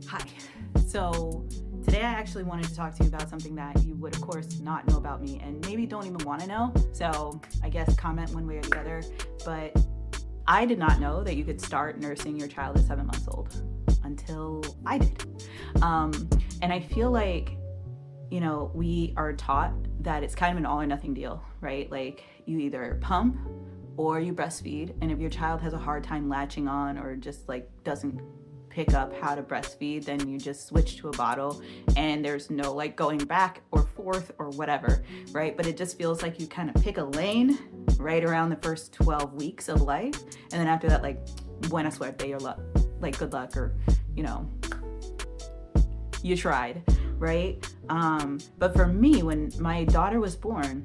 Hi. So today I actually wanted to talk to you about something that you would of course not know about me and maybe don't even want to know. So I guess comment one way or the other. But I did not know that you could start nursing your child at 7 months old until I did. And I feel like, we are taught that it's kind of an all or nothing deal, right? Like you either pump or you breastfeed. And if your child has a hard time latching on or just like doesn't pick up how to breastfeed, then you just switch to a bottle and there's no like going back or forth or whatever, right? But it just feels like you kind of pick a lane right around the first 12 weeks of life. And then after that, like, buena suerte, your luck, like good luck, or, you tried, right? But for me, when my daughter was born,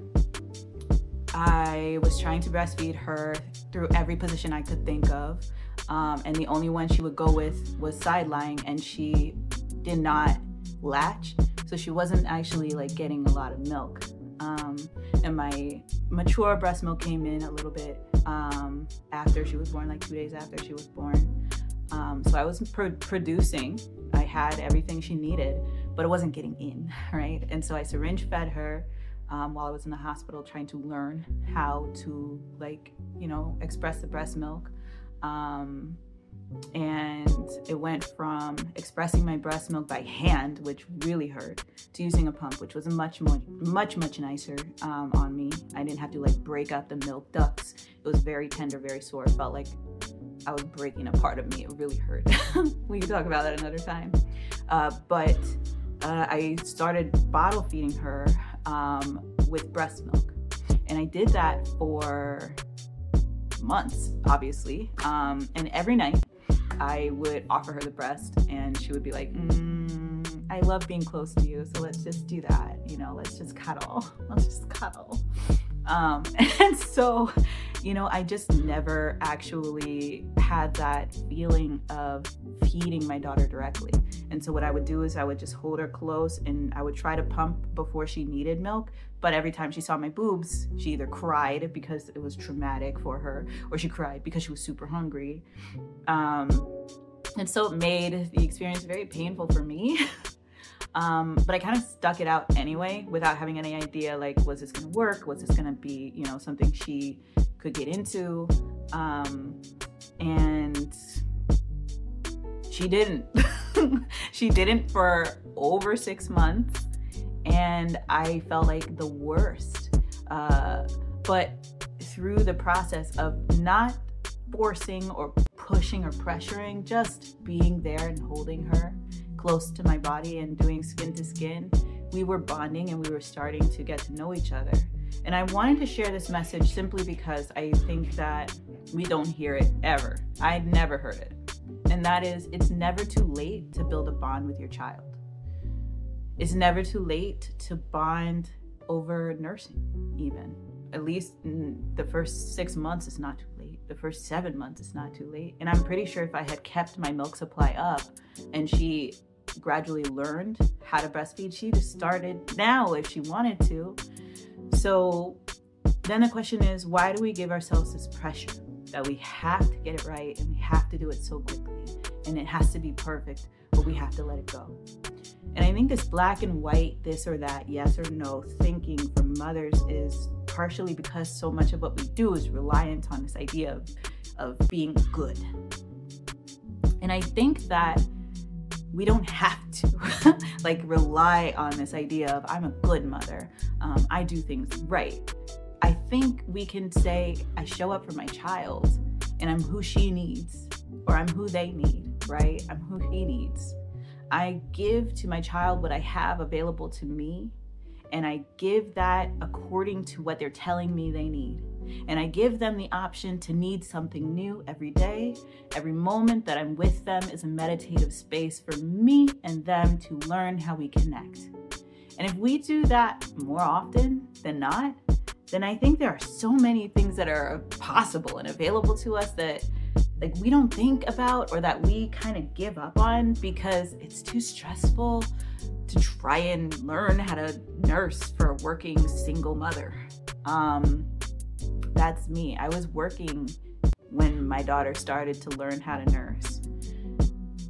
I was trying to breastfeed her through every position I could think of. And the only one she would go with was side lying, and she did not latch. So she wasn't actually like getting a lot of milk. And my mature breast milk came in a little bit after she was born, like 2 days after she was born. So I was producing. I had everything she needed, but it wasn't getting in, right? And so I syringe fed her while I was in the hospital trying to learn how to express the breast milk. And it went from expressing my breast milk by hand, which really hurt, to using a pump, which was much nicer on me. I didn't have to like break up the milk ducts. It was very tender, very sore. It felt like I was breaking a part of me. It really hurt. We can talk about that another time. But I started bottle feeding her with breast milk. And I did that for months, obviously. And every night I would offer her the breast and she would be like, I love being close to you, so let's just do that. Let's just cuddle. And so, I just never actually had that feeling of feeding my daughter directly. And so what I would do is I would just hold her close and I would try to pump before she needed milk. But every time she saw my boobs, she either cried because it was traumatic for her, or she cried because she was super hungry. And so it made the experience very painful for me. But I kind of stuck it out anyway without having any idea, like, was this going to work? Was this going to be, something she could get into? And she didn't. She didn't for over 6 months. And I felt like the worst. But through the process of not forcing or pushing or pressuring, just being there and holding her close to my body and doing skin to skin, we were bonding and we were starting to get to know each other. And I wanted to share this message simply because I think that we don't hear it ever. I've never heard it. And that is, it's never too late to build a bond with your child. It's never too late to bond over nursing, even. At least in the first 6 months, it's not too late. The first 7 months, it's not too late. And I'm pretty sure if I had kept my milk supply up and she gradually learned how to breastfeed, she'd have started now if she wanted to. So then the question is, why do we give ourselves this pressure that we have to get it right and we have to do it so quickly and it has to be perfect, but we have to let it go? And I think this black and white, this or that, yes or no thinking for mothers is partially because so much of what we do is reliant on this idea of being good. And I think that we don't have to rely on this idea of I'm a good mother. I do things right. I think we can say I show up for my child and I'm who she needs, or I'm who they need, right? I'm who he needs. I give to my child what I have available to me, and I give that according to what they're telling me they need. And I give them the option to need something new every day. Every moment that I'm with them is a meditative space for me and them to learn how we connect. And if we do that more often than not, then I think there are so many things that are possible and available to us that we don't think about, or that we kind of give up on because it's too stressful to try and learn how to nurse for a working single mother. That's me. I was working when my daughter started to learn how to nurse.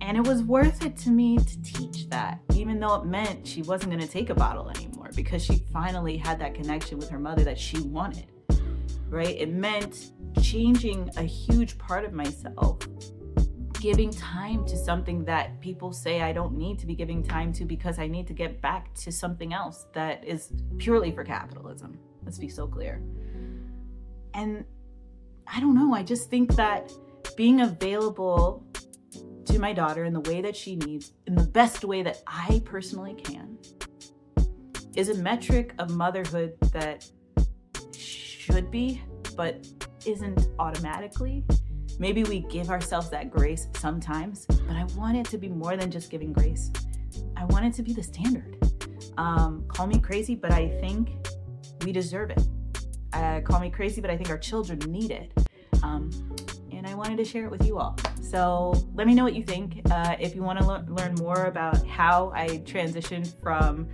And it was worth it to me to teach that, even though it meant she wasn't going to take a bottle anymore, because she finally had that connection with her mother that she wanted, right? It meant changing a huge part of myself, giving time to something that people say I don't need to be giving time to because I need to get back to something else that is purely for capitalism. Let's be so clear. And I don't know, I just think that being available to my daughter in the way that she needs, in the best way that I personally can, is a metric of motherhood that should be, but isn't automatically. Maybe we give ourselves that grace sometimes, but I want it to be more than just giving grace. I want it to be the standard. Call me crazy, but I think we deserve it. Call me crazy, but I think our children need it. And I wanted to share it with you all. So let me know what you think. If you want to learn more about how I transitioned from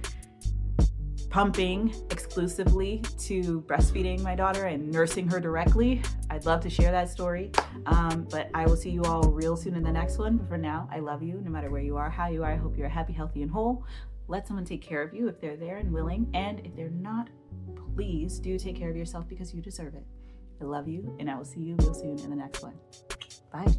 pumping exclusively to breastfeeding my daughter and nursing her directly, I'd love to share that story. But I will see you all real soon in the next one. But for now, I love you no matter where you are, how you are. I hope you're happy, healthy, and whole. Let someone take care of you if they're there and willing. And if they're not, please do take care of yourself because you deserve it. I love you, and I will see you real soon in the next one. Bye.